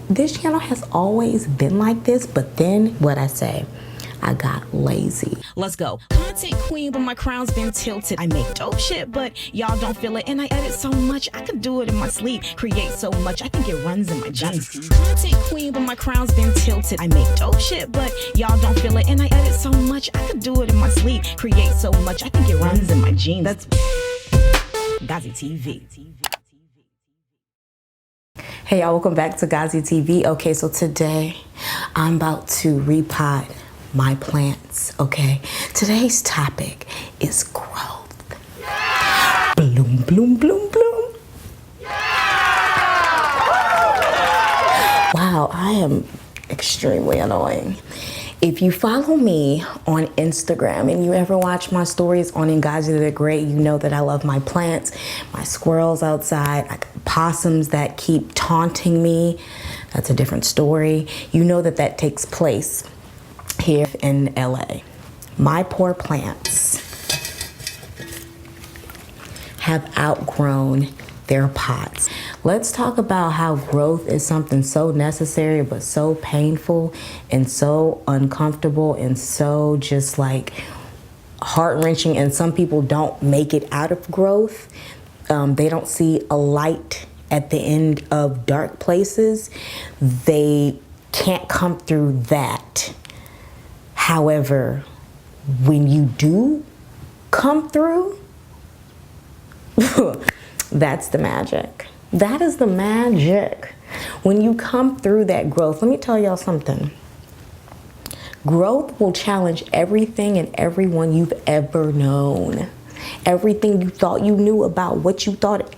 this channel has always been like this, but then what I say, I got lazy. Let's go. Content queen, but my crown's been tilted. I make dope shit, but y'all don't feel it. And I edit so much, I could do it in my sleep. Create so much, I think it runs in my genes. Content queen, but my crown's been tilted. I make dope shit, but y'all don't feel it. And I edit so much, I could do it in my sleep. Create so much, I think it runs in my genes. That's GoziTV. Hey y'all, welcome back to GoziTV. Okay, so today I'm about to repot my plants, okay? Today's topic is growth. Yeah! Bloom, bloom, bloom, bloom. Yeah! Wow, I am extremely annoying. If you follow me on Instagram and you ever watch my stories on NGOZITHEGREAT, you know that I love my plants, my squirrels outside, I got possums that keep taunting me. That's a different story. You know that that takes place here in LA. My poor plants have outgrown their pots. Let's talk about how growth is something so necessary but so painful and so uncomfortable and so just like heart-wrenching, and some people don't make it out of growth. They don't see a light at the end of dark places. They can't come through that. However, when you do come through, that's the magic. That is the magic. When you come through that growth, let me tell y'all something. Growth will challenge everything and everyone you've ever known. Everything you thought you knew about what you thought,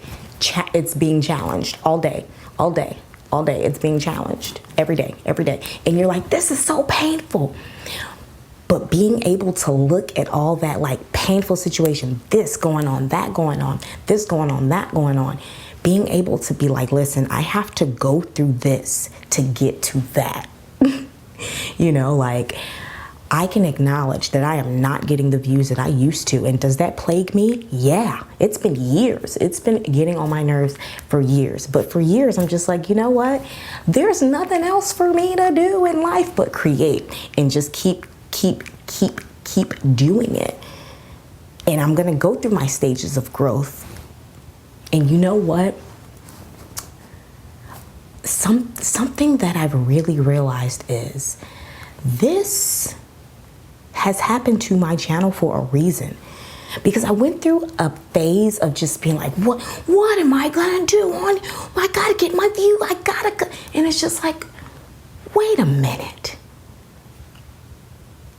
it's being challenged all day, all day, all day. It's being challenged every day, every day. And you're like, this is so painful. But being able to look at all that like painful situation, this going on, that going on, this going on, that going on, being able to be like, listen, I have to go through this to get to that. You know, like I can acknowledge that I am not getting the views that I used to. And does that plague me? Yeah, it's been years. It's been getting on my nerves for years. But for years, I'm just like, you know what? There's nothing else for me to do in life but create and just keep doing it. And I'm gonna go through my stages of growth. And you know what? Something that I've really realized is this has happened to my channel for a reason. Because I went through a phase of just being like, what am I gonna do? I gotta get my view, and it's just like, wait a minute.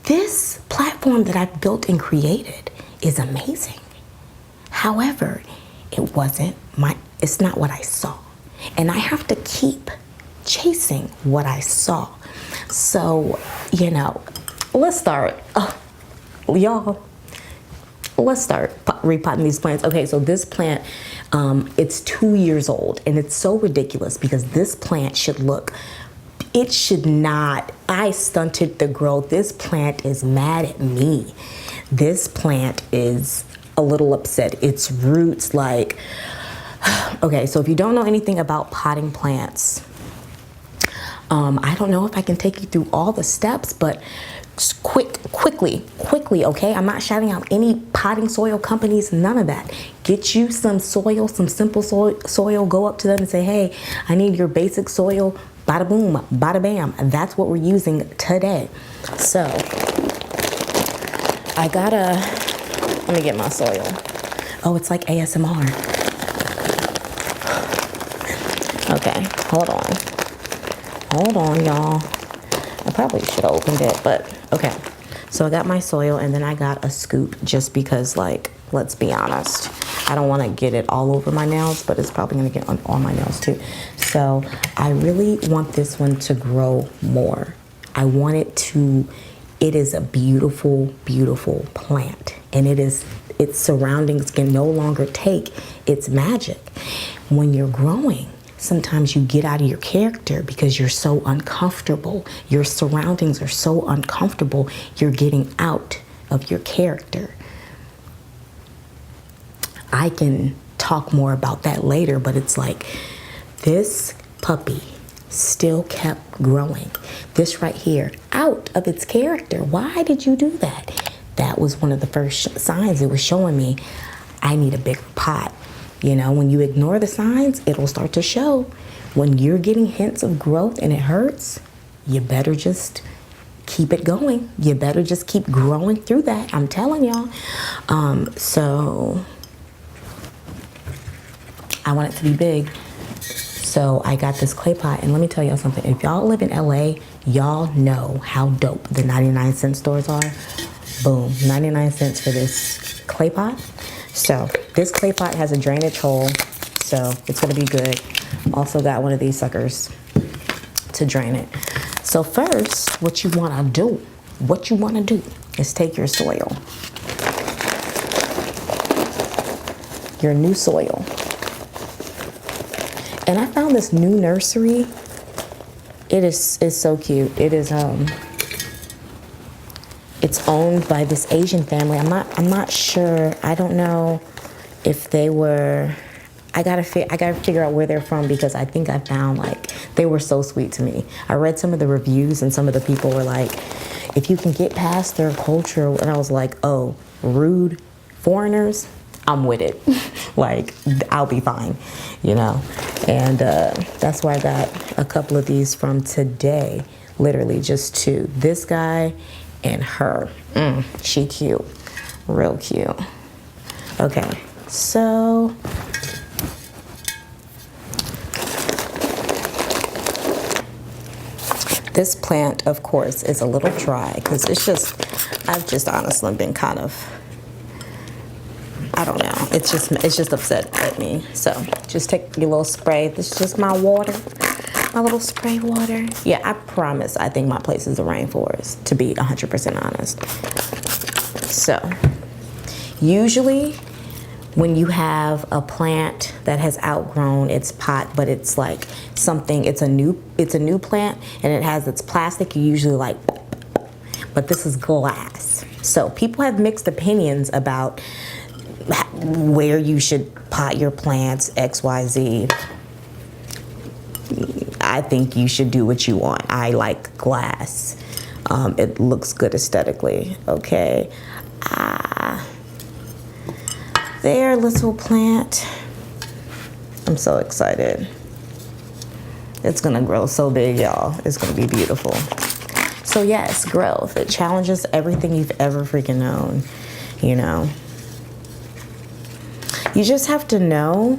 This platform that I've built and created is amazing. However, it's not what I saw. And I have to keep chasing what I saw. So, you know, let's start. Y'all, let's start repotting these plants. Okay, so this plant, it's 2 years old, and it's so ridiculous because this plant should look, it should not, I stunted the growth. This plant is mad at me. This plant is a little upset. Its roots like, okay, so if you don't know anything about potting plants, I don't know if I can take you through all the steps, but quickly, okay? I'm not shouting out any potting soil companies, none of that. Get you some soil, some simple soil, go up to them and say, hey, I need your basic soil, bada boom, bada bam. That's what we're using today. So, let me get my soil. Oh, it's like ASMR. Okay, hold on, y'all. I probably should have opened it, but okay. So I got my soil, and then I got a scoop just because, like, let's be honest, I don't want to get it all over my nails, but it's probably going to get on all my nails too. So I really want this one to grow more. I want it to, it is a beautiful, beautiful plant, and its surroundings can no longer take its magic. When you're growing, sometimes you get out of your character because you're so uncomfortable. Your surroundings are so uncomfortable, you're getting out of your character. I can talk more about that later, but it's like this puppy still kept growing. This right here, out of its character. Why did you do that? That was one of the first signs. It was showing me I need a bigger pot. You know, when you ignore the signs, it'll start to show. When you're getting hints of growth and it hurts, you better just keep it going. You better just keep growing through that. I'm telling y'all. So I want it to be big. So I got this clay pot, and let me tell y'all something. If y'all live in LA, y'all know how dope the 99-cent stores are. Boom, 99 cents for this clay pot. So this clay pot has a drainage hole, so it's gonna be good. Also got one of these suckers to drain it. So first, what you wanna do is take your soil, your new soil. And I found this new nursery. It's so cute. It is it's owned by this Asian family. I'm not sure. I don't know if they were. I gotta figure out where they're from, because I think I found, like, they were so sweet to me. I read some of the reviews, and some of the people were like, if you can get past their culture, and I was like, oh, rude foreigners, I'm with it. Like, I'll be fine, you know. And that's why I got a couple of these from today. Literally just two. This guy and her. She cute. Real cute. Okay, so this plant, of course, is a little dry because I've just honestly been kind of, I don't know. It's just upset at me. So just take your little spray. This is just my water, my little spray water. Yeah, I promise. I think my place is a rainforest, to be 100% honest. So usually when you have a plant that has outgrown its pot, but it's like something, it's a new plant and it has its plastic, you usually like, but this is glass. So people have mixed opinions about where you should pot your plants, XYZ. I think you should do what you want. I like glass. It looks good aesthetically, okay? There, little plant. I'm so excited. It's gonna grow so big, y'all. It's gonna be beautiful. So yes, growth. It challenges everything you've ever freaking known, you know? You just have to know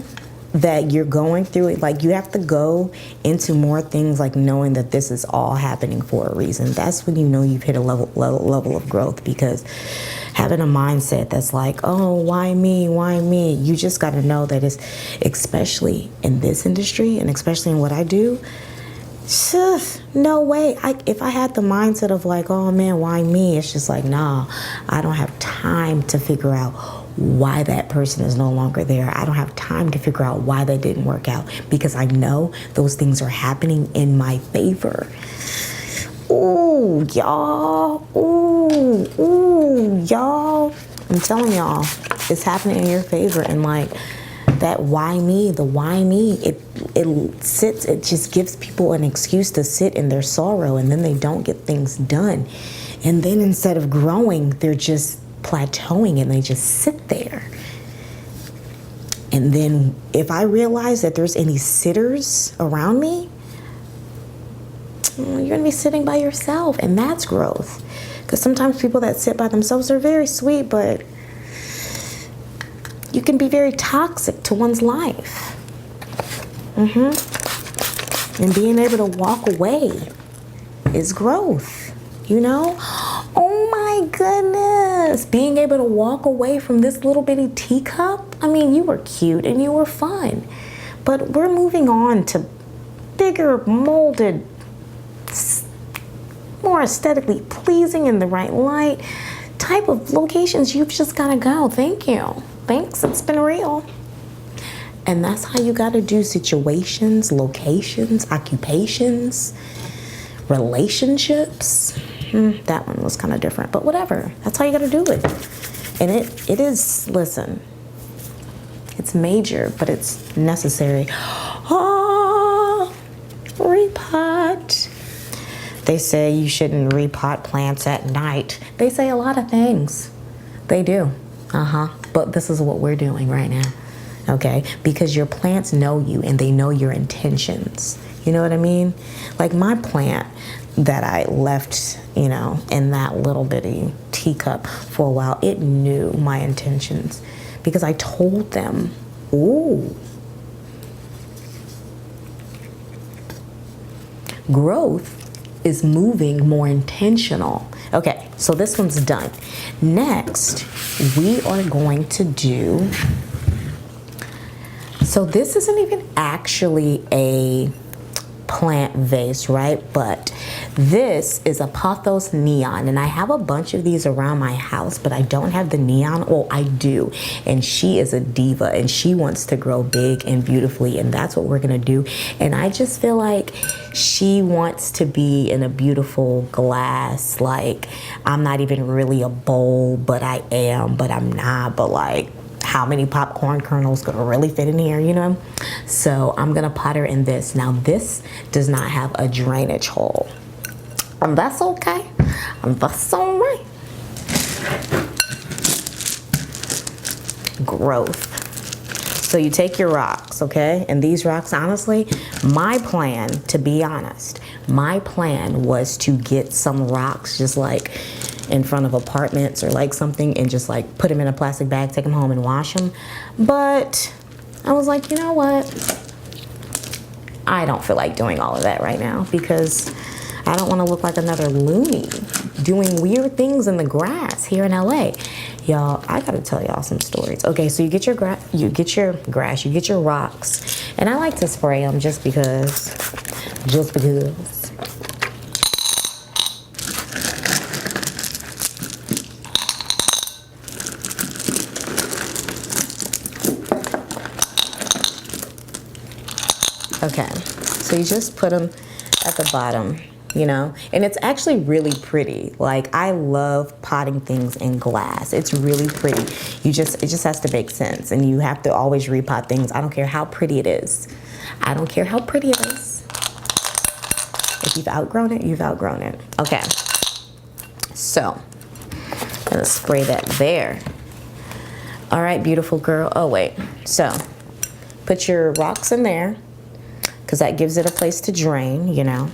that you're going through it. Like, you have to go into more things, like knowing that this is all happening for a reason. That's when you know you've hit a level of growth, because having a mindset that's like, oh, why me? Why me? You just got to know that it's, especially in this industry and especially in what I do, no way. If I had the mindset of like, oh man, why me? It's just like, nah, I don't have time to figure out why that person is no longer there. I don't have time to figure out why that didn't work out, because I know those things are happening in my favor. Ooh, y'all. Ooh, y'all. I'm telling y'all, it's happening in your favor. And like that why me, the why me, it just gives people an excuse to sit in their sorrow, and then they don't get things done. And then instead of growing, they're just plateauing and they just sit there. And then if I realize that there's any sitters around me, you're gonna be sitting by yourself, and that's growth. Because sometimes people that sit by themselves are very sweet, but you can be very toxic to one's life. And being able to walk away is growth, you know? Oh my goodness. Being able to walk away from this little bitty teacup. I mean, you were cute and you were fun, but we're moving on to bigger, molded, more aesthetically pleasing, in the right light type of locations. You've just gotta go. Thank you. Thanks, it's been real. And that's how you gotta do situations, locations, occupations, relationships. That one was kind of different, but whatever. That's how you gotta do it. And it is, listen, it's major, but it's necessary. Oh, repot. They say you shouldn't repot plants at night. They say a lot of things. They do. But this is what we're doing right now. Okay? Because your plants know you and they know your intentions. You know what I mean? Like my plant that I left, you know, in that little bitty teacup for a while, it knew my intentions because I told them, ooh, growth is moving more intentional. Okay, so this one's done. Next, we are going to do, so this isn't even actually a plant vase, right? But this is a pothos neon, and I have a bunch of these around my house, but I don't have the neon. Oh, I do. And she is a diva and she wants to grow big and beautifully, and that's what we're gonna do. And I just feel like she wants to be in a beautiful glass. Like, I'm not even really a bowl, but I am, but I'm not, but like, how many popcorn kernels gonna really fit in here, you know? So I'm gonna pot her in this. Now this does not have a drainage hole. And that's okay. And that's all right. Growth. So you take your rocks, okay? And these rocks, honestly, my plan, to be honest, my plan was to get some rocks just like in front of apartments or like something and just like put them in a plastic bag, take them home and wash them. But I was like, you know what? I don't feel like doing all of that right now because I don't want to look like another loony doing weird things in the grass here in LA. Y'all, I gotta tell y'all some stories. Okay, so you get your grass, you get your rocks, and I like to spray them just because. Okay, so you just put them at the bottom, you know, and it's actually really pretty. Like, I love potting things in glass. It's really pretty. It just has to make sense, and you have to always repot things. I don't care how pretty it is. I don't care how pretty it is. If you've outgrown it, you've outgrown it. Okay, so I'm gonna spray that there. All right, beautiful girl. Oh wait, so put your rocks in there, because that gives it a place to drain, you know.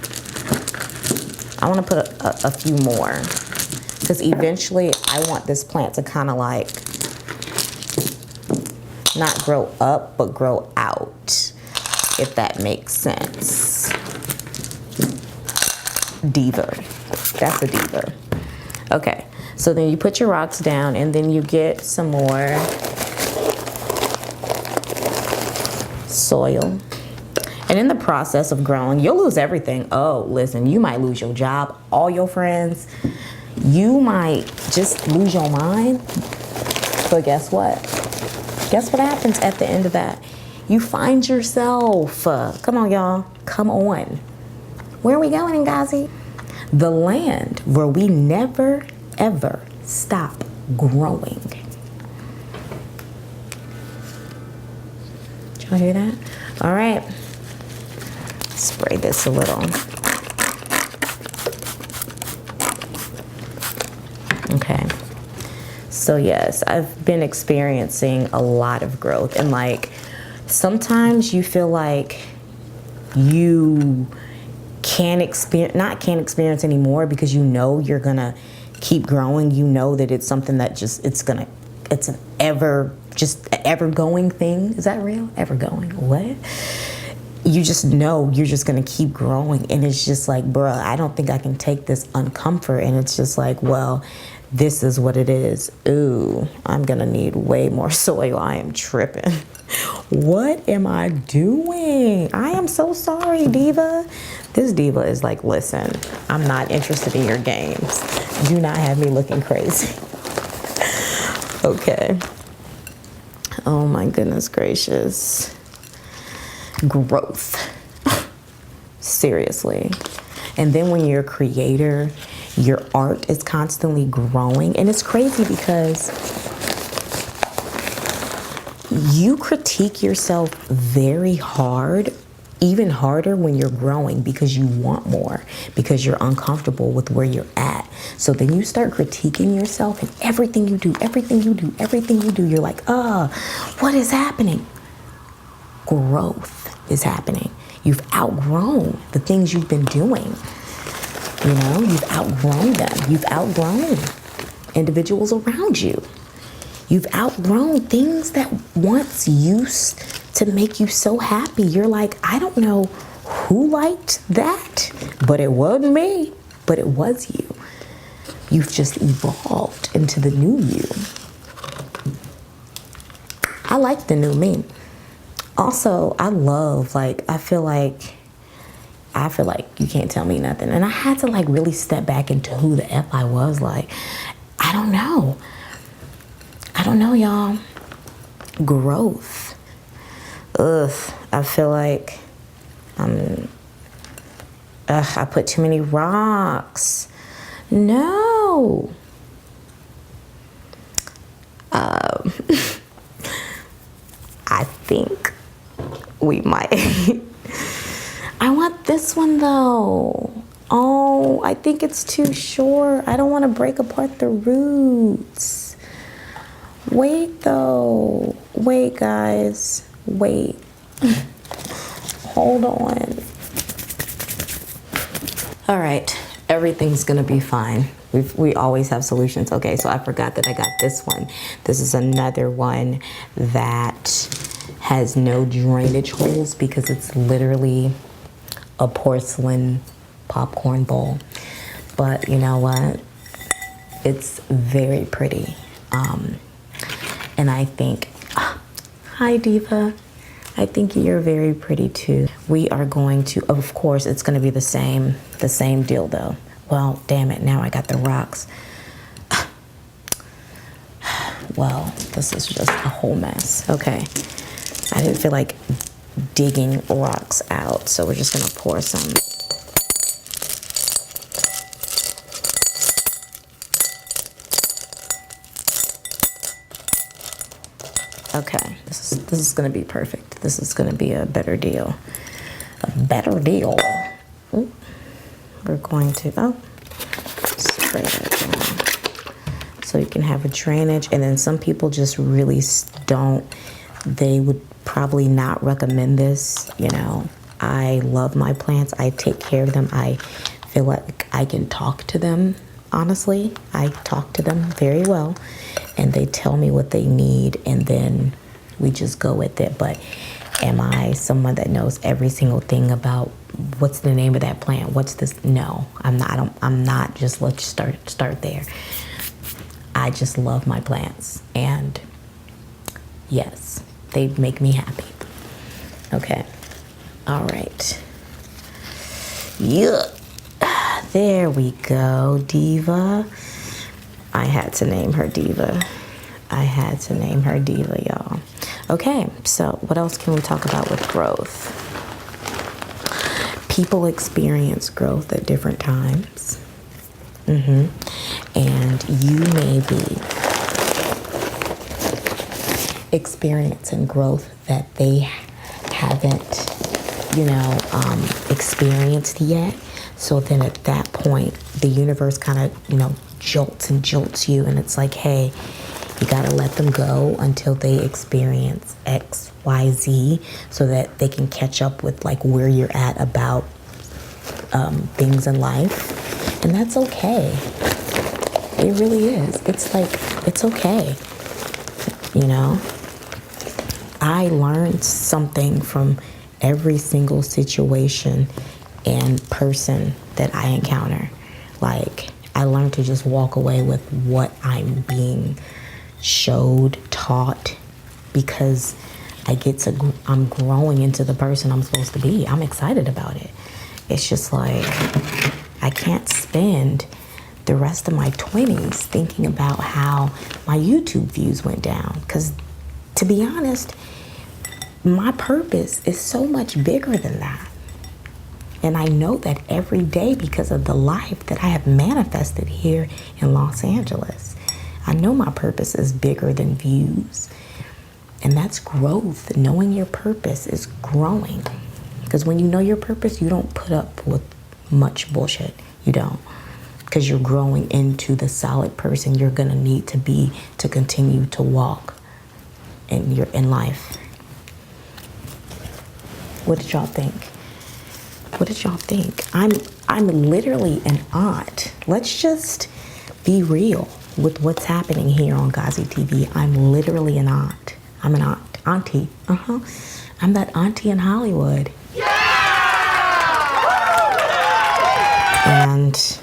I want to put a few more, because eventually I want this plant to kind of like not grow up, but grow out, if that makes sense. Diva. That's a diva. Okay, so then you put your rocks down, and then you get some more soil. And in the process of growing, you'll lose everything. Oh, listen, you might lose your job, all your friends. You might just lose your mind. But guess what? Guess what happens at the end of that? You find yourself. Come on, y'all. Come on. Where are we going, Ngozi? The land where we never, ever stop growing. Did y'all hear that? All right. Spray this a little. Okay. So yes, I've been experiencing a lot of growth, and like sometimes you feel like you can't experience anymore because you know you're gonna keep growing. You know that it's something that it's an ever going thing. Is that real? Ever going? What? You just know you're just gonna keep growing, and it's just like, bruh, I don't think I can take this uncomfort. And it's just like, well, this is what it is. Ooh, I'm gonna need way more soil. I am tripping. What am I doing? I am so sorry, diva. This diva is like, listen, I'm not interested in your games. Do not have me looking crazy. Okay. Oh my goodness gracious. Growth. Seriously. And then when you're a creator, your art is constantly growing. And it's crazy because you critique yourself very hard even harder when you're growing because you want more, because you're uncomfortable with where you're at. So then you start critiquing yourself, and everything you do, you're like, what is happening? Growth is happening. You've outgrown the things you've been doing. You know, you've outgrown them. You've outgrown individuals around you. You've outgrown things that once used to make you so happy. You're like, I don't know who liked that, but it wasn't me, but it was you. You've just evolved into the new you. I like the new me. Also, I love, like, I feel like you can't tell me nothing. And I had to like really step back into who the F I was. Like, I don't know, y'all. Growth. I feel like I put too many rocks. No. I think we might. I want this one though. Oh, I think it's too short. I don't want to break apart the roots. Wait though. Wait, guys. Wait. Hold on. All right. Everything's gonna be fine. We always have solutions. Okay, so I forgot that I got this one. This is another one that has no drainage holes because it's literally a porcelain popcorn bowl. But you know what? It's very pretty. And I think, hi Diva. I think you're very pretty too. We are going to, of course, it's going to be the same deal though. Well, damn it, now I got the rocks. Well, this is just a whole mess. Okay, I didn't feel like digging rocks out, so we're just gonna pour some. Okay, this is gonna be perfect. This is gonna be a better deal. A better deal. Ooh. We're going to, spray that down. So you can have a drainage, and then some people just really don't, they would probably not recommend this. You know, I love my plants. I take care of them. I feel like I can talk to them. Honestly, I talk to them very well, and they tell me what they need, and then we just go with it. But am I someone that knows every single thing about what's the name of that plant? What's this? No, I'm not. I'm not. Just let's start there. I just love my plants, and yes, they make me happy. Okay. All right. Yeah. There we go, Diva. I had to name her Diva. Y'all. Okay, so what else can we talk about with growth? People experience growth at different times. And you may be experiencing growth that they haven't, experienced yet. So then at that point, the universe kind of, jolts you, and it's like, hey, you gotta let them go until they experience X, Y, Z, so that they can catch up with like where you're at about things in life. And that's okay. It really is. It's like, it's okay. I learned something from every single situation and person that I encounter. Like, I learned to just walk away with what I'm being showed, taught, because I'm growing into the person I'm supposed to be. I'm excited about it. It's just like, I can't spend the rest of my 20s thinking about how my YouTube views went down. Because to be honest, my purpose is so much bigger than that. And I know that every day because of the life that I have manifested here in Los Angeles. I know my purpose is bigger than views. And that's growth. Knowing your purpose is growing. Because when you know your purpose, you don't put up with much bullshit. You don't. Because you're growing into the solid person you're gonna need to be to continue to walk in life. What did y'all think? What did y'all think? I'm literally an aunt. Let's just be real with what's happening here on GoziTV. I'm literally an aunt. I'm an auntie. I'm that auntie in Hollywood. Yeah! And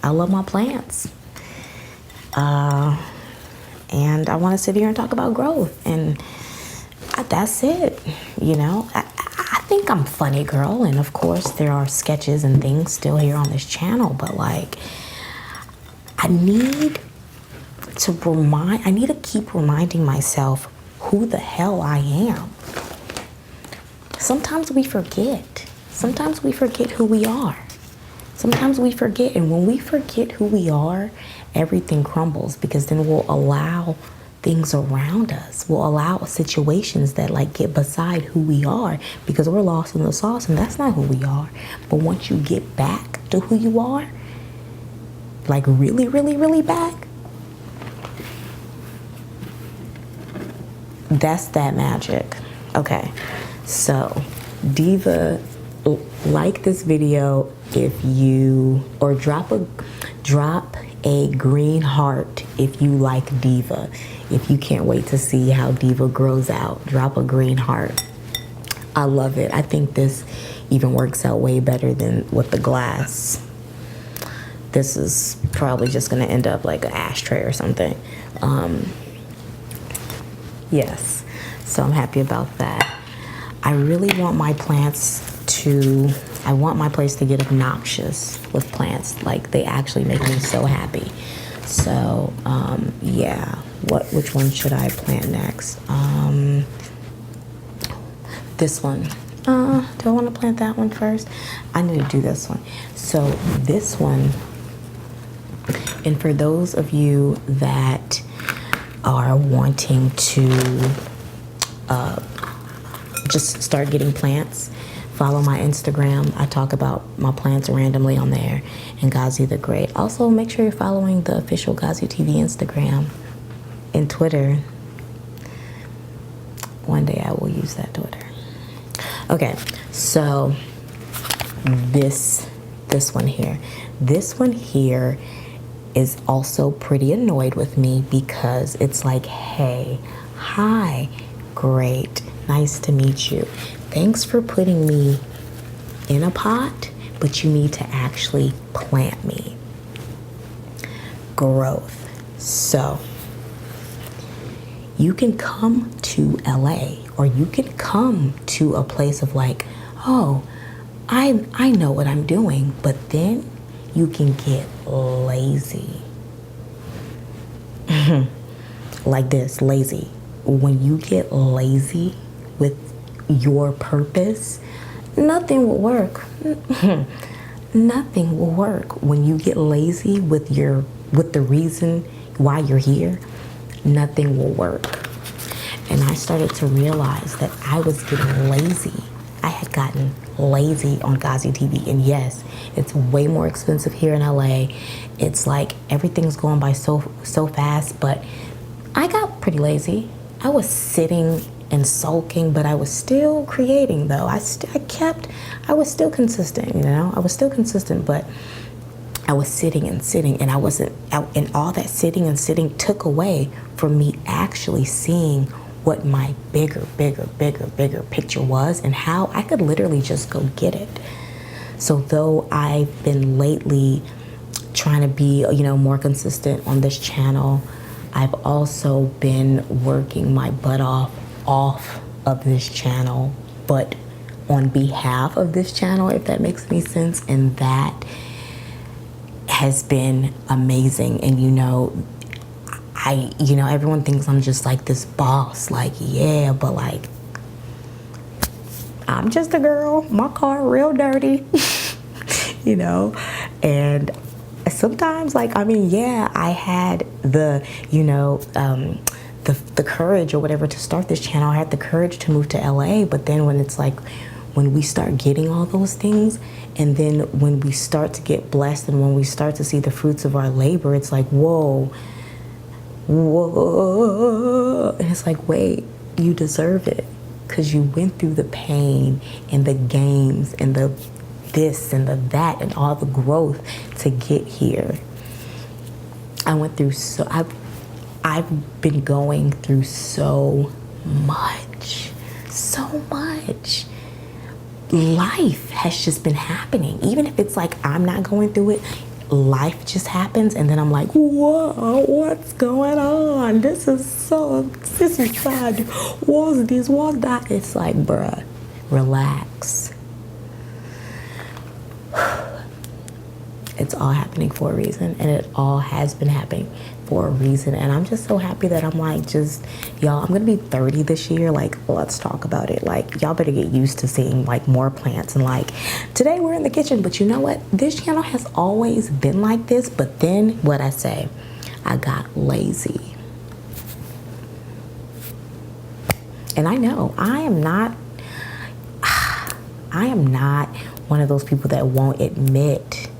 I love my plants. And I want to sit here and talk about growth. And that's it. You know, I think I'm funny, girl. And of course, there are sketches and things still here on this channel. But like, I need to keep reminding myself who the hell I am. Sometimes we forget. Sometimes we forget who we are. Sometimes we forget, and when we forget who we are, everything crumbles, because then we'll allow things around us. We'll allow situations that like get beside who we are, because we're lost in the sauce, and that's not who we are. But once you get back to who you are, like really, really, really back, that's that magic. Okay, so Diva, like this video if you, or drop a green heart if you like Diva. If you can't wait to see how Diva grows out, drop a green heart. I love it. I think this even works out way better than with the glass. This is probably just gonna end up like an ashtray or something. Yes, so I'm happy about that. I really want my plants to, I want my place to get obnoxious with plants. Like, they actually make me so happy. So, yeah, which one should I plant next? This one. Do I want to plant that one first? I need to do this one. So this one, and for those of you that are wanting to just start getting plants, follow my Instagram. I talk about my plants randomly on there, and Gozi the Great. Also, make sure you're following the official GoziTV Instagram and Twitter. One day I will use that Twitter. Okay, so this one here. This one here is also pretty annoyed with me, because it's like, hey, hi, great, nice to meet you. Thanks for putting me in a pot, but you need to actually plant me. Growth. So you can come to LA, or you can come to a place of like, oh, I know what I'm doing, but then you can get lazy. Like this, lazy. When you get lazy with your purpose, nothing will work. Nothing will work. When you get lazy with the reason why you're here, nothing will work. And I started to realize that I was getting lazy. I had gotten lazy on GoziTV, and yes, it's way more expensive here in LA. It's like everything's going by so fast, but I got pretty lazy. I was sitting and sulking, but I was still creating though. I was still consistent, you know? I was still consistent, but I was sitting and sitting, and I wasn't out, and all that sitting and sitting took away from me actually seeing what my bigger picture was, and how I could literally just go get it. So though I've been lately trying to be, you know, more consistent on this channel, I've also been working my butt off of this channel, but on behalf of this channel, if that makes any sense. And that has been amazing. And you know, everyone thinks I'm just like this boss, like, yeah, but like, I'm just a girl, my car real dirty, you know. And sometimes, like, I mean, yeah, I had the, you know, the courage or whatever to start this channel. I had the courage to move to LA, but then when it's like, when we start getting all those things, and then when we start to get blessed and when we start to see the fruits of our labor, it's like, whoa. And it's like, wait, you deserve it because you went through the pain and the games and the this and the that and all the growth to get here. I went through I've been going through so much. Life has just been happening. Even if it's like I'm not going through it, life just happens, and then I'm like, whoa, what's going on? This is sad. What's this? What's that? It's like, bruh, relax. It's all happening for a reason, and it all has been happening for a reason. And I'm just so happy that I'm like, y'all, I'm gonna be 30 this year. Like, let's talk about it. Like, y'all better get used to seeing like more plants. And like, today we're in the kitchen, but you know what? This channel has always been like this. But then what I say, I got lazy. And I know I am not one of those people that won't admit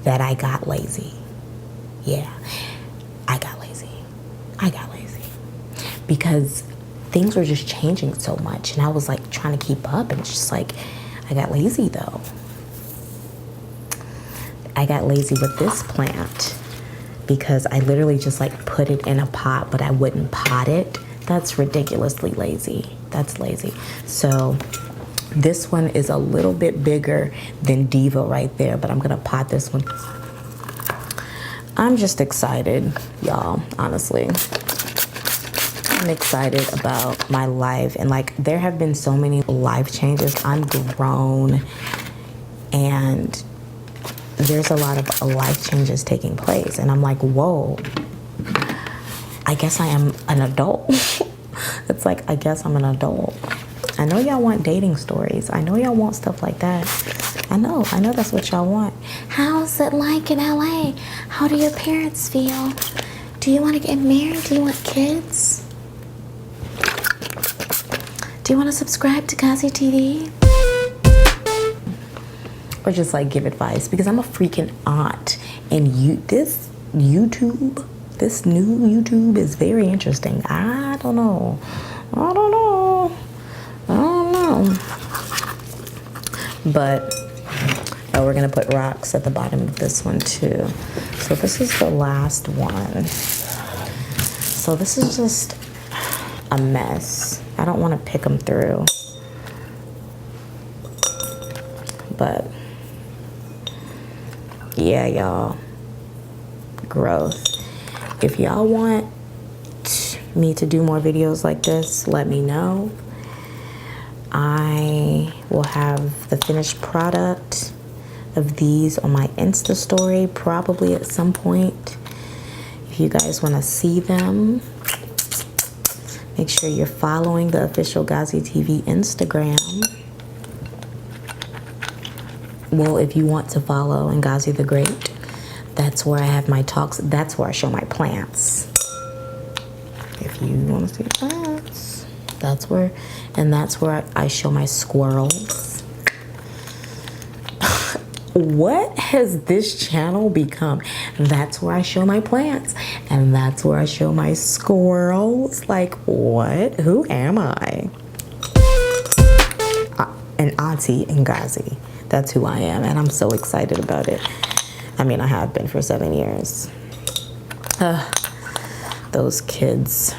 that I got lazy. Yeah, I got lazy. Because things were just changing so much, and I was like trying to keep up, and it's just like, I got lazy though. I got lazy with this plant because I literally just like put it in a pot, but I wouldn't pot it. That's ridiculously lazy. That's lazy. So this one is a little bit bigger than Diva right there, but I'm gonna pot this one. I'm just excited, y'all, honestly. I'm excited about my life, and like there have been so many life changes. I'm grown, and there's a lot of life changes taking place, and I'm like, whoa, I guess I am an adult. It's like, I guess I'm an adult. I know y'all want dating stories. I know y'all want stuff like that. I know that's what y'all want. How's it like in LA? How do your parents feel? Do you want to get married? Do you want kids? Do you want to subscribe to GoziTV? Or just like give advice? Because I'm a freaking aunt, and this new YouTube is very interesting. I don't know. But we're gonna put rocks at the bottom of this one too. So this is the last one. So this is just a mess. I don't want to pick them through, but yeah, y'all, growth. If y'all want me to do more videos like this, let me know. I will have the finished product of these on my Insta story probably at some point. If you guys want to see them, make sure you're following the official GoziTV Instagram. Well, if you want to follow Ngozi the Great, that's where I have my talks. That's where I show my plants. If you want to see plants, that's where I show my squirrels. What has this channel become? That's where I show my plants, and that's where I show my squirrels. Like, what? Who am I? An auntie Ngozi. That's who I am, and I'm so excited about it. I mean, I have been for 7 years. Those kids,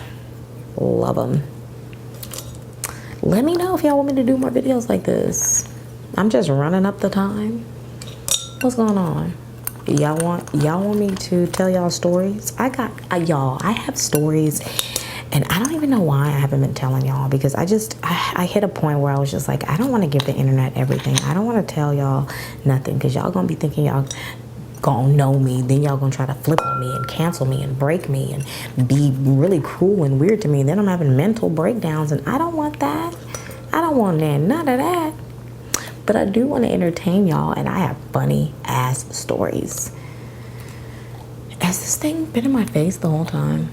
love them. Let me know if y'all want me to do more videos like this. I'm just running up the time. What's going on? Y'all want me to tell y'all stories? I have stories, and I don't even know why I haven't been telling y'all, because I hit a point where I was just like, I don't want to give the internet everything. I don't want to tell y'all nothing, because y'all gonna be thinking y'all gonna know me, then y'all gonna try to flip on me and cancel me and break me and be really cruel and weird to me. Then I'm having mental breakdowns, and I don't want that. I don't want none of that. But I do want to entertain y'all, and I have funny ass stories. Has this thing been in my face the whole time?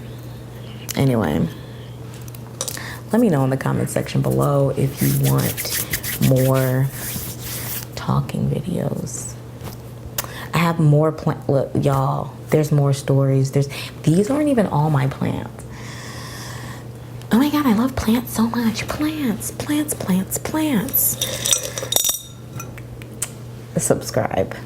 Anyway, let me know in the comment section below if you want more talking videos. I have more plants. Look, y'all, there's more stories. These aren't even all my plants. Oh my God, I love plants so much. Plants, plants, plants, plants. Subscribe.